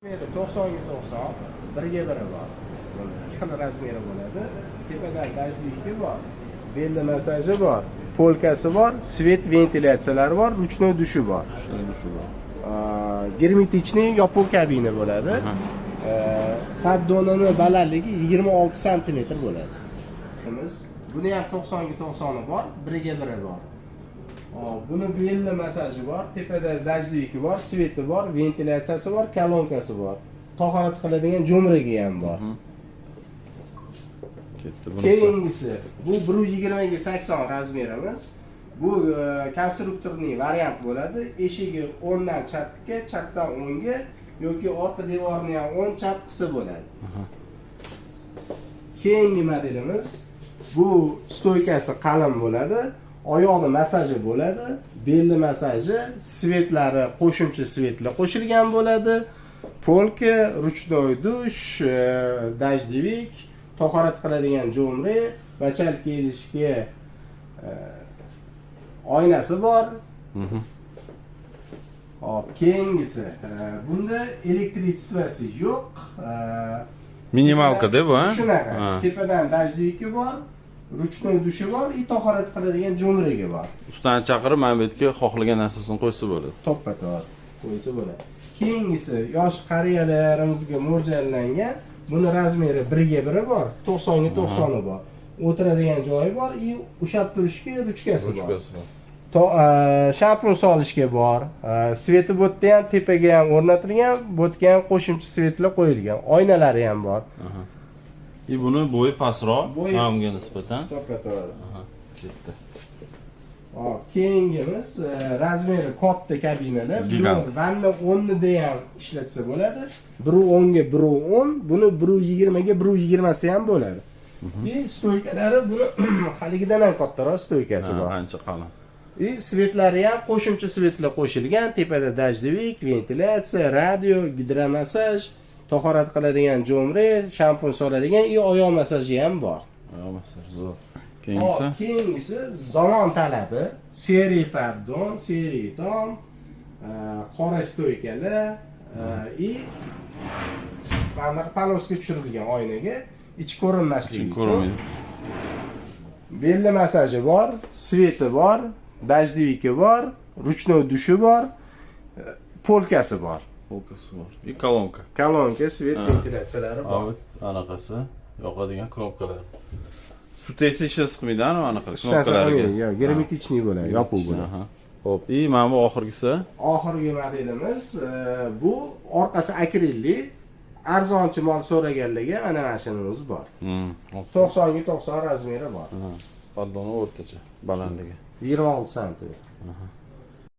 90 ga 90 birga biri bor. Ikki xil razmeri bo'ladi. Tepadan dajdligi bor. Belli masaji bor. Polkasi bor, svet ventilyatsiyalari bor, ruchnoy dushi bor. Germetichniy yopiq kabina bo'ladi. Paddonini balandligi 26 sm bo'ladi. Buni ham 90 ga 90 bor, biriga biri bor. Buni belli masaji bor, tepada dajdligi bor, sveti bor, ventilyatsiyasi bor, kolonkasi bor. Tahorat qiladigan jo'mragi ham bor. Keyingisi bu 120 ga 80 razmerimiz. Bu konstruktorning variant bo'ladi. Eshigi o'ngdan chapga, chapdan o'ngga yoki orqa devorni ham o'ng chap qisi bo'ladi. Keyingi modelimiz bu stoykasi qalin bo'ladi. Oyoqni masaji bo'ladi. Belli masaji, svetlari qo'shimcha svetlar qo'shilgan bo'ladi. Polka, ruchnoy dush, dajdivik, tahorat qiladigan jo'mri, bachal kelishga oynasi bor. Hop, keyingisi. Bunda elektritsiyasi yo'q. Minimalka-da bu, ha? Shunaqa. Tepadan dajdiviki bor. Ruchnoy dushi bor, tahorat qiladigan jo'mragi bor. Ustani chaqirib, mana bu yerga xohlagan narsasini qo'ysa bo'ladi. To'ppa-to'g'ri qo'ysa bo'ladi. Keyingisi yosh qariyalarimizga mo'ljallangan. Buni razmeri 1 ga 1 bor, 90 ga 90 bor. O'tiradigan joyi bor, ushab turishga ruchkasi bor. Shampun solishga bor. Sveti bo'tda ham tepaga ham o'rnatilgan, bo'tga ham qo'shimcha svetlar qo'yilgan. Oynalari ham bor. Buni bo'yi pastroq, hamga nisbatan. To'ppa-to'g'ri. Ketdi. Keyingimiz razmeri katta kabinalar. Buni vanna 10 da ham ishlatsa bo'ladi. 1.10 ga 1.10, buni 1.20 ga 1.20 ham bo'ladi. Stoykalari buni haligidan ham kattaroq stoykasi bor. Ancha qalin. Svetlari ham qo'shimcha svetlar qo'shilgan. Tepada dajdivik, ventilyatsiya, radio, gidromasaj, tahorat qiladigan jo'mri, shampun soladigan oyoq masaji ham bor. Oyoq masaji zo'r. Keyingisi zamon talabi, seriy paddon, seriy tom, qora stoykalar, mana panoska tushirilgan oynaga ichi ko'rinmasligi uchun. Belli masaji bor, sveti bor, dajdiviki bor, ruchnoy dushi bor, polkasi bor. Kolonka. Kolonka, svet ventilyatsiyalari bor. Anaqasi, yoqadigan knopkalar. Sut esa ishlasa qilmaydi-ku anaqa knopkalarga. Yo'q, germetichniy bo'ladi, yopiq bo'ladi. Xo'p, mana bu oxirgisi. Oxirgi modelimiz bu orqasi akrilli, arzonchi mol so'raganlarga mana mashinamiz bor. 90 ga 90 razmeri bor. Paddoni o'rtacha balandligi. 26 sm.